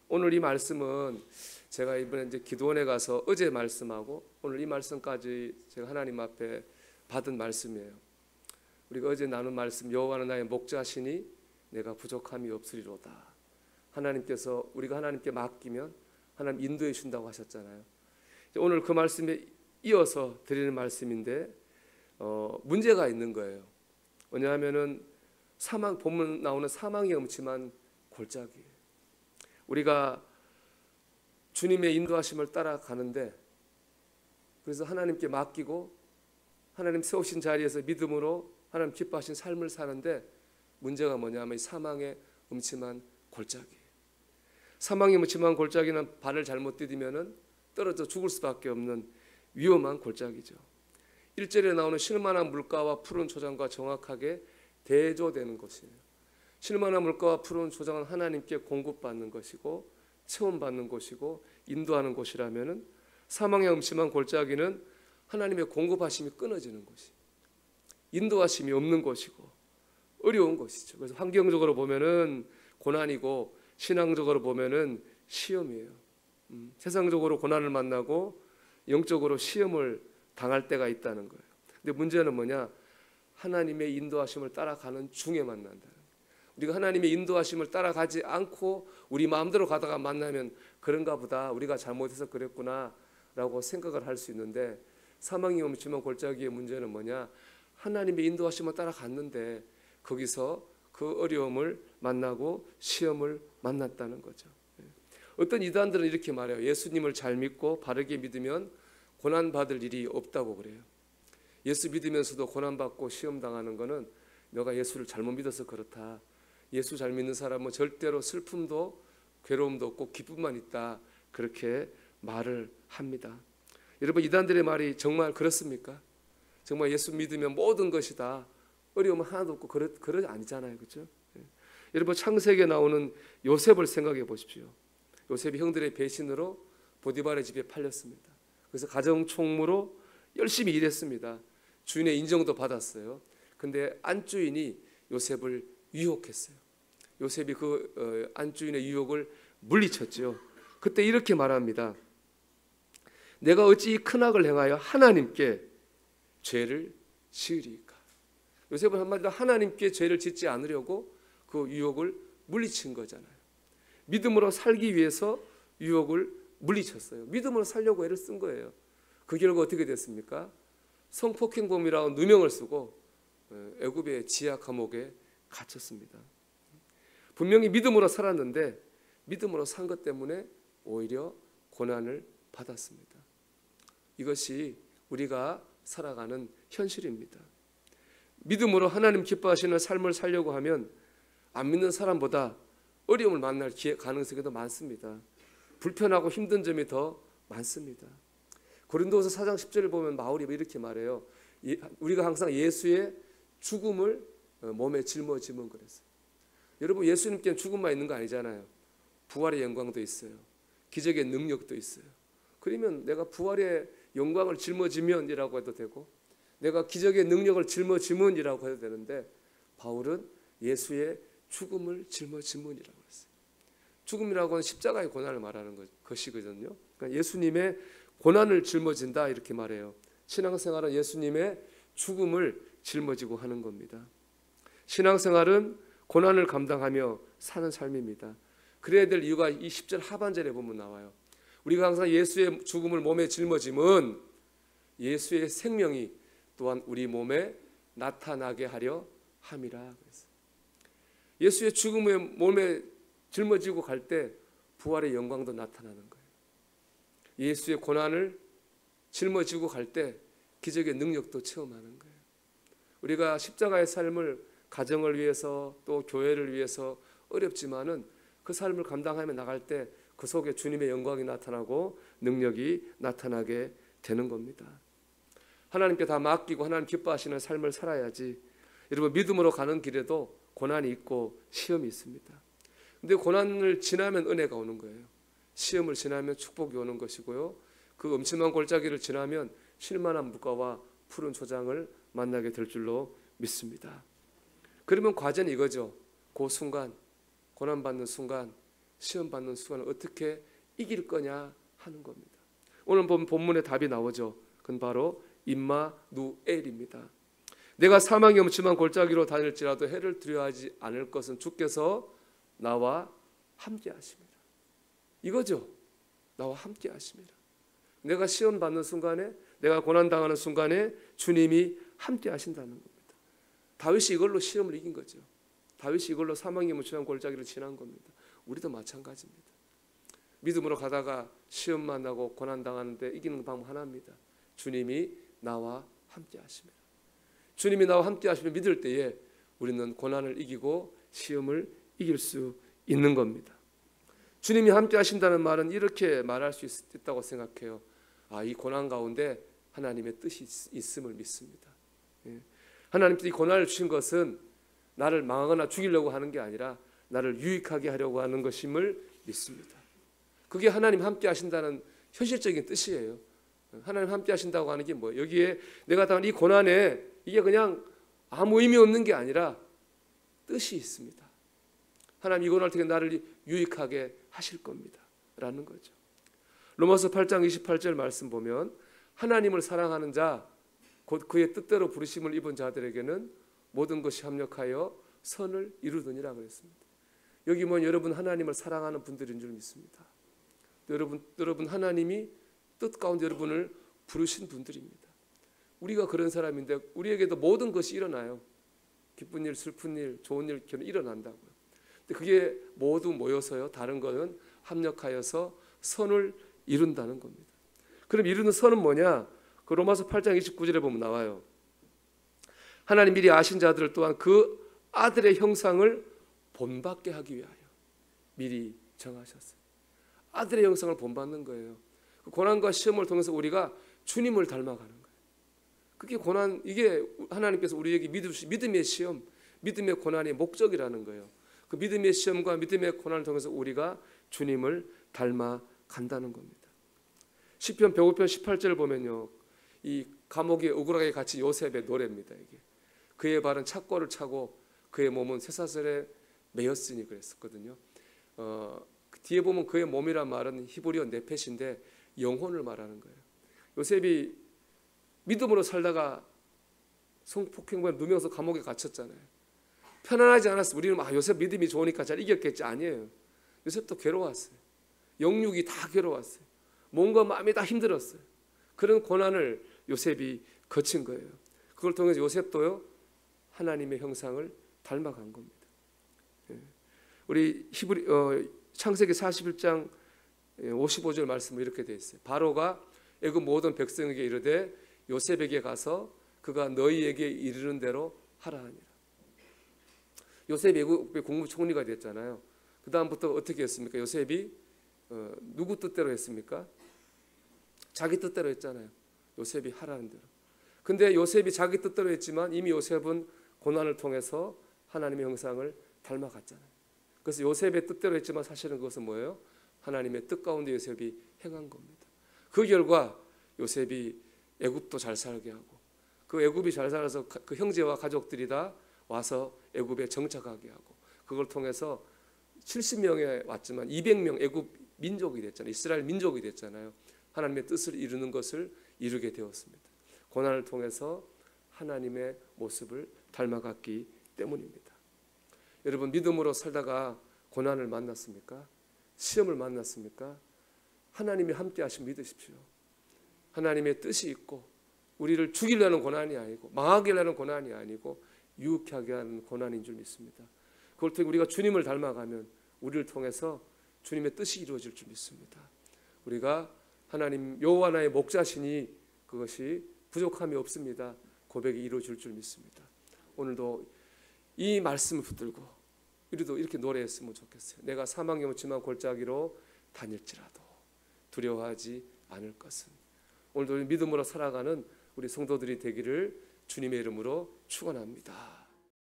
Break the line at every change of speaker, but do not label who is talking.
오늘 이 말씀은 제가 이번에 이제 기도원에 가서 어제 말씀하고 오늘 이 말씀까지 제가 하나님 앞에 받은 말씀이에요. 우리가 어제 나눈 말씀, 여호와는 나의 목자시니 내가 부족함이 없으리로다. 하나님께서 우리가 하나님께 맡기면 하나님 인도해 준다고 하셨잖아요. 오늘 그 말씀에 이어서 드리는 말씀인데 문제가 있는 거예요. 왜냐하면은 본문 나오는 사망의 음침한 골짜기예요. 우리가 주님의 인도하심을 따라가는데, 그래서 하나님께 맡기고 하나님 세우신 자리에서 믿음으로 하나님 기뻐하신 삶을 사는데, 문제가 뭐냐면 이 사망의 음침한 골짜기예요. 사망의 음침한 골짜기는 발을 잘못 디디면은 떨어져 죽을 수밖에 없는 위험한 골짜기죠. 1절에 나오는 쉴만한 물가와 푸른 초장과 정확하게 대조되는 것이에요. 쉴만한 물가와 푸른 초장은 하나님께 공급받는 것이고 체험받는 곳이고 인도하는 곳이라면은, 사망의 음침한 골짜기는 하나님의 공급하심이 끊어지는 곳이, 인도하심이 없는 곳이고 어려운 것이죠. 그래서 환경적으로 보면은 고난이고 신앙적으로 보면은 시험이에요. 세상적으로 고난을 만나고 영적으로 시험을 당할 때가 있다는 거예요. 근데 문제는 뭐냐? 하나님의 인도하심을 따라가는 중에 만난다. 우리가 하나님의 인도하심을 따라가지 않고 우리 마음대로 가다가 만나면 그런가 보다, 우리가 잘못해서 그랬구나 라고 생각을 할 수 있는데, 사망이 음침한 골짜기의 문제는 뭐냐? 하나님의 인도하심을 따라갔는데 거기서 그 어려움을 만나고 시험을 만났다는 거죠. 어떤 이단들은 이렇게 말해요. 예수님을 잘 믿고 바르게 믿으면 고난받을 일이 없다고 그래요. 예수 믿으면서도 고난받고 시험당하는 거는 너가 예수를 잘못 믿어서 그렇다. 예수 잘 믿는 사람은 절대로 슬픔도 괴로움도 없고 기쁨만 있다. 그렇게 말을 합니다. 여러분, 이단들의 말이 정말 그렇습니까? 정말 예수 믿으면 모든 것이 다 어려움 하나도 없고 그러 아니잖아요. 그렇죠? 여러분, 창세기에 나오는 요셉을 생각해 보십시오. 요셉이 형들의 배신으로 보디발의 집에 팔렸습니다. 그래서 가정총무로 열심히 일했습니다. 주인의 인정도 받았어요. 근데 안주인이 요셉을 유혹했어요. 요셉이 그 안주인의 유혹을 물리쳤죠. 그때 이렇게 말합니다. 내가 어찌 이 큰 악을 행하여 하나님께 죄를 지으리까? 요셉은 한마디로 하나님께 죄를 짓지 않으려고 그 유혹을 물리친 거잖아요. 믿음으로 살기 위해서 유혹을 물리쳤어요. 믿음으로 살려고 애를 쓴 거예요. 그 결과 어떻게 됐습니까? 성폭행범이라고 누명을 쓰고 애굽의 지하 감옥에 갇혔습니다. 분명히 믿음으로 살았는데 믿음으로 산 것 때문에 오히려 고난을 받았습니다. 이것이 우리가 살아가는 현실입니다. 믿음으로 하나님 기뻐하시는 삶을 살려고 하면 안 믿는 사람보다 어려움을 만날 가능성이 더 많습니다. 불편하고 힘든 점이 더 많습니다. 고린도후서 4장 10절을 보면 바울이 이렇게 말해요. 우리가 항상 예수의 죽음을 몸에 짊어지면 그랬어요. 여러분, 예수님께는 죽음만 있는 거 아니잖아요. 부활의 영광도 있어요. 기적의 능력도 있어요. 그러면 내가 부활의 영광을 짊어지면이라고 해도 되고, 내가 기적의 능력을 짊어지면이라고 해도 되는데, 바울은 예수의 죽음을 짊어지면이라고 했어요. 죽음이라고 하는 십자가의 고난을 말하는 것이거든요. 그러니까 예수님의 고난을 짊어진다 이렇게 말해요. 신앙생활은 예수님의 죽음을 짊어지고 하는 겁니다. 신앙생활은 고난을 감당하며 사는 삶입니다. 그래야 될 이유가 이 10절 하반절에 보면 나와요. 우리가 항상 예수의 죽음을 몸에 짊어지면 예수의 생명이 또한 우리 몸에 나타나게 하려 함이라. 그랬어요. 예수의 죽음을 몸에 짊어지고 갈 때 부활의 영광도 나타나는 거예요. 예수의 고난을 짊어지고 갈 때 기적의 능력도 체험하는 거예요. 우리가 십자가의 삶을 가정을 위해서 또 교회를 위해서 어렵지만은 그 삶을 감당하며 나갈 때 그 속에 주님의 영광이 나타나고 능력이 나타나게 되는 겁니다. 하나님께 다 맡기고 하나님 기뻐하시는 삶을 살아야지. 여러분, 믿음으로 가는 길에도 고난이 있고 시험이 있습니다. 근데 고난을 지나면 은혜가 오는 거예요. 시험을 지나면 축복이 오는 것이고요. 그 음침한 골짜기를 지나면 쉴만한 물가와 푸른 초장을 만나게 될 줄로 믿습니다. 그러면 과제는 이거죠. 그 순간, 고난받는 순간 시험 받는 순간을 어떻게 이길 거냐 하는 겁니다. 오늘 본문의 답이 나오죠. 그건 바로 임마누엘입니다. 내가 사망의 음침한 골짜기로 다닐지라도 해를 두려워하지 않을 것은 주께서 나와 함께 하십니다. 이거죠. 나와 함께 하십니다. 내가 시험 받는 순간에, 내가 고난당하는 순간에 주님이 함께 하신다는 겁니다. 다윗이 이걸로 시험을 이긴 거죠. 다윗이 이걸로 사망의 음침한 골짜기를 지난 겁니다. 우리도 마찬가지입니다. 믿음으로 가다가 시험 만나고 고난당하는데 이기는 방법 하나입니다. 주님이 나와 함께 하십니다. 주님이 나와 함께 하시면 믿을 때에 우리는 고난을 이기고 시험을 이길 수 있는 겁니다. 주님이 함께 하신다는 말은 이렇게 말할 수 있다고 생각해요. 이 고난 가운데 하나님의 뜻이 있음을 믿습니다. 하나님께서 이 고난을 주신 것은 나를 망하거나 죽이려고 하는 게 아니라 나를 유익하게 하려고 하는 것임을 믿습니다. 그게 하나님 함께 하신다는 현실적인 뜻이에요. 하나님 함께 하신다고 하는 게 뭐예요? 여기에 내가 당한 이 고난에 이게 그냥 아무 의미 없는 게 아니라 뜻이 있습니다. 하나님 이 고난을 통해 나를 유익하게 하실 겁니다 라는 거죠. 로마서 8장 28절 말씀 보면 하나님을 사랑하는 자 곧 그의 뜻대로 부르심을 입은 자들에게는 모든 것이 합력하여 선을 이루느니라 그랬습니다. 여기 보면 여러분 하나님을 사랑하는 분들인 줄 믿습니다. 여러분 하나님이 뜻 가운데 여러분을 부르신 분들입니다. 우리가 그런 사람인데 우리에게도 모든 것이 일어나요. 기쁜 일, 슬픈 일, 좋은 일 일어난다고요. 근데 그게 모두 모여서요. 다른 것은 합력하여서 선을 이룬다는 겁니다. 그럼 이루는 선은 뭐냐? 그 로마서 8장 29절에 보면 나와요. 하나님 미리 아신 자들을 또한 그 아들의 형상을 본받게 하기 위하여 미리 정하셨어요. 아들의 형상을 본받는 거예요. 그 고난과 시험을 통해서 우리가 주님을 닮아가는 거예요. 그게 고난, 이게 하나님께서 우리에게 믿음의 시험, 믿음의 고난의 목적이라는 거예요. 그 믿음의 시험과 믿음의 고난을 통해서 우리가 주님을 닮아간다는 겁니다. 시편 105편 18절을 보면요, 이 감옥에 억울하게 갇힌 요셉의 노래입니다. 이게 그의 발은 착고를 차고 그의 몸은 쇠사슬에 매였으니 그랬었거든요. 그 뒤에 보면 그의 몸이란 말은 히브리어 네펫인데 영혼을 말하는 거예요. 요셉이 믿음으로 살다가 성폭행범에 누명서 감옥에 갇혔잖아요. 편안하지 않았어요. 우리는 요셉 믿음이 좋으니까 잘 이겼겠지. 아니에요. 요셉도 괴로웠어요. 영육이 다 괴로웠어요. 몸과 마음이 다 힘들었어요. 그런 고난을 요셉이 거친 거예요. 그걸 통해서 요셉도요 하나님의 형상을 닮아간 겁니다. 우리 창세기 41장 55절 말씀은 이렇게 되어 있어요. 바로가 애굽 모든 백성에게 이르되 요셉에게 가서 그가 너희에게 이르는 대로 하라 하니라. 요셉이 애굽의 국무총리가 됐잖아요. 그 다음부터 어떻게 했습니까? 요셉이 누구 뜻대로 했습니까? 자기 뜻대로 했잖아요. 요셉이 하라는 대로. 근데 요셉이 자기 뜻대로 했지만 이미 요셉은 고난을 통해서 하나님의 형상을 닮아갔잖아요. 그래서 요셉의 뜻대로 했지만 사실은 그것은 뭐예요? 하나님의 뜻 가운데 요셉이 행한 겁니다. 그 결과 요셉이 애굽도 잘 살게 하고 그 애굽이 잘 살아서 그 형제와 가족들이 다 와서 애굽에 정착하게 하고 그걸 통해서 70명에 왔지만 200명 애굽 민족이 됐잖아요. 이스라엘 민족이 됐잖아요. 하나님의 뜻을 이루는 것을 이루게 되었습니다. 고난을 통해서 하나님의 모습을 닮아갔기 때문입니다. 여러분 믿음으로 살다가 고난을 만났습니까? 시험을 만났습니까? 하나님이 함께 하시면 믿으십시오. 하나님의 뜻이 있고 우리를 죽이려는 고난이 아니고 망하게 하려는 고난이 아니고 유익하게 하는 고난인 줄 믿습니다. 그걸 통해 우리가 주님을 닮아가면 우리를 통해서 주님의 뜻이 이루어질 줄 믿습니다. 우리가 하나님 여호와 나의 목자시니 그것이 부족함이 없습니다. 고백이 이루어질 줄 믿습니다. 오늘도 이 말씀을 붙들고 우리도 이렇게 노래했으면 좋겠어요. 내가 사망의 음침한 골짜기로 다닐지라도 두려워하지 않을 것은. 오늘도 믿음으로 살아가는 우리 성도들이 되기를 주님의 이름으로 축원합니다.